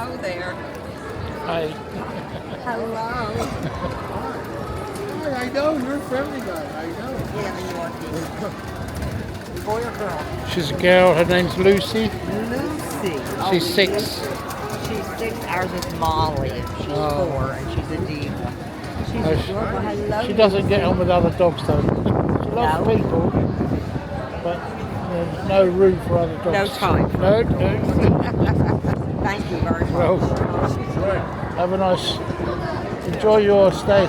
Hello there. Hi. Hello. Hi, I know, you're a friendly guy, I know. Yeah, the Yorkie. Boy or girl? She's a girl, her name's Lucy. Lucy. She's 6. She's 6. Ours is Molly. She's 4 and she's a diva. She's adorable. Hello. She doesn't get on with other dogs though. She loves No. people, but there's no room for other dogs. No time. No. Thank you very much. Well, have a nice, enjoy your stay.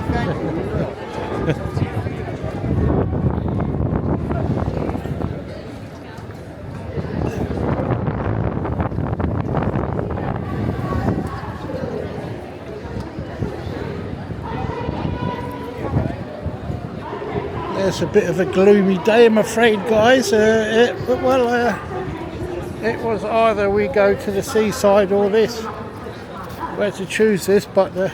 It's a bit of a gloomy day, I'm afraid, guys. It was either we go to the seaside or this. We had to choose this, but the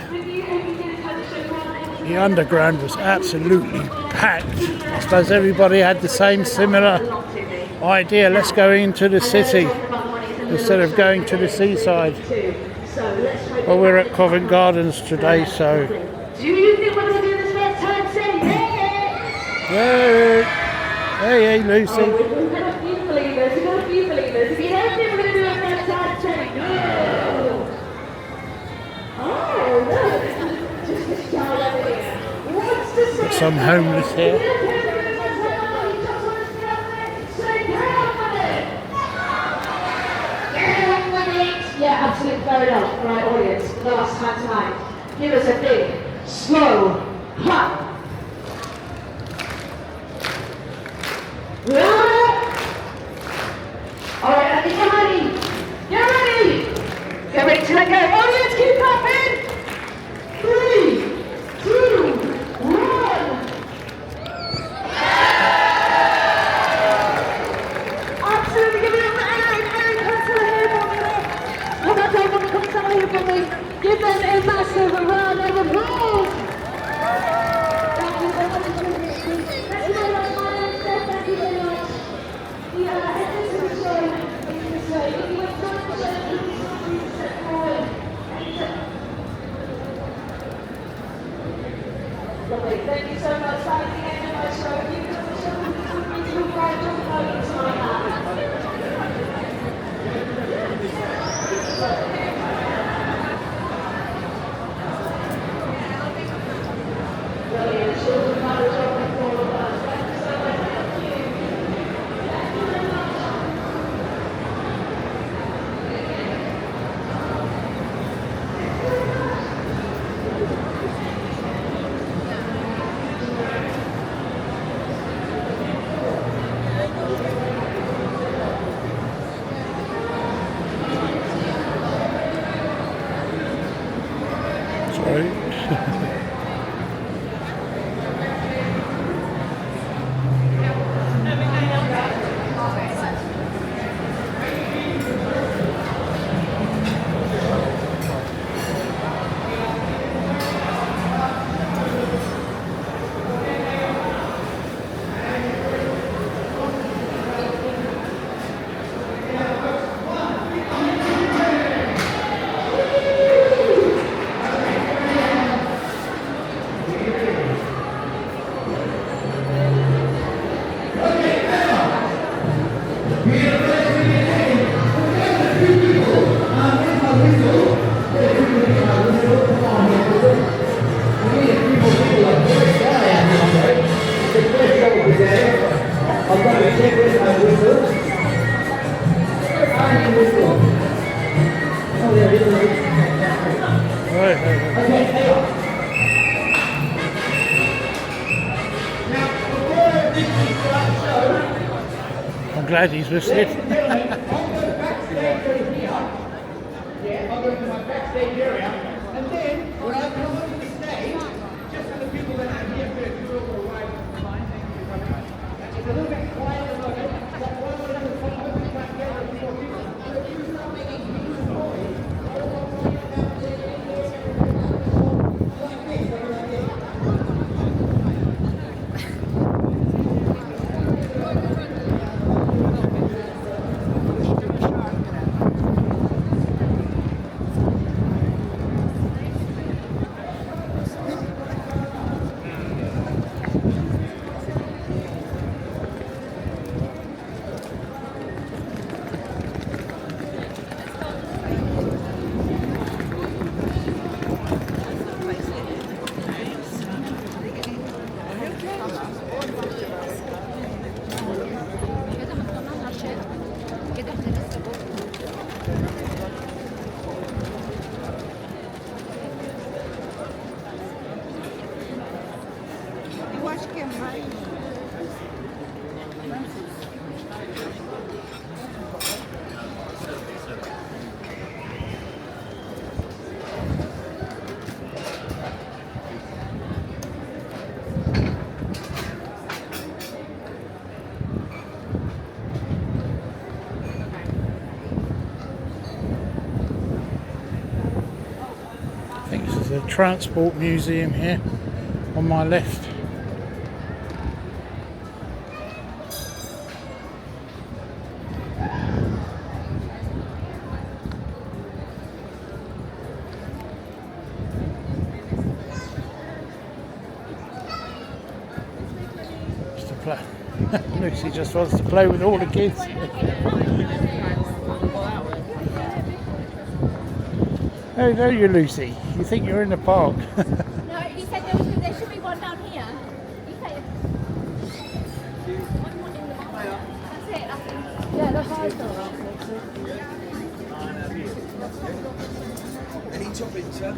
underground was absolutely packed. I suppose everybody had the same similar idea. Let's go into the city instead of going to the seaside. Well, we're at Covent Gardens today, so. Do you think we're going to do this next time? Say Hey, hey, Lucy. Oh, we've got a few believers. We've got a few believers. If you don't think we're going to do it next time, say no. Oh, no. Just this guy over here. What's to say? Some homeless here. Yeah, absolutely, fair enough. Right, audience, last time tonight. Give us a big, slow clap. Alright, I think you're ready. Get ready. Get ready to let go. Audience, keep clapping. 3, 2, 1. Absolutely, give it up for Aaron. Aaron, come to the here for me. One more time, come to the here for me. Give them a massive round of applause. Thank you very much. Thank you very much, my name is Steph. Thank you very much. The headers of the show, if you enjoyed the show, please feel free to step forward. Lovely, thank you so much. That is the end of my show. If you enjoyed the show, please feel free to move right on the podium to my hand. Brilliant. Children have a job for all of us. Thank you so much. Thank you. Sorry. I'm glad he's listening. I'll go to my backstage area, and then when I come onto the stage, just for the people that are here first, you will arrive fine. Thank you for coming. It's a little bit quiet at the moment, but what we're going to do is hopefully try to get a few more people. So if you start making huge noise, Transportmuseum here on my left. Just to play. Lucy just wants to play with all the kids. Oh, there you, Lucy. You think you're in the park? No, he said there should be one down here. He said one more in the market. That's it. Yeah, that's what I thought. Any toppings, sir?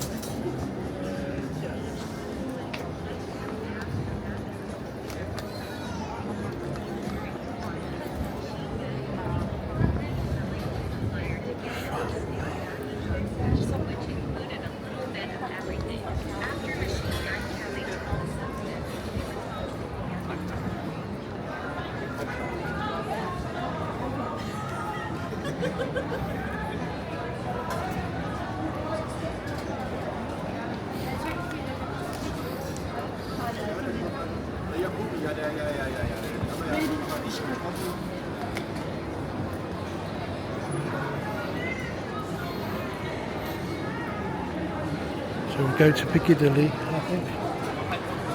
So we go to Piccadilly, I think.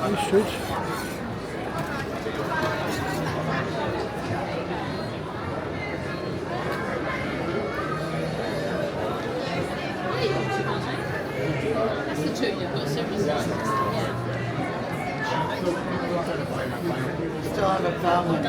We should. That's the two. You've got several sizes. Still have a family.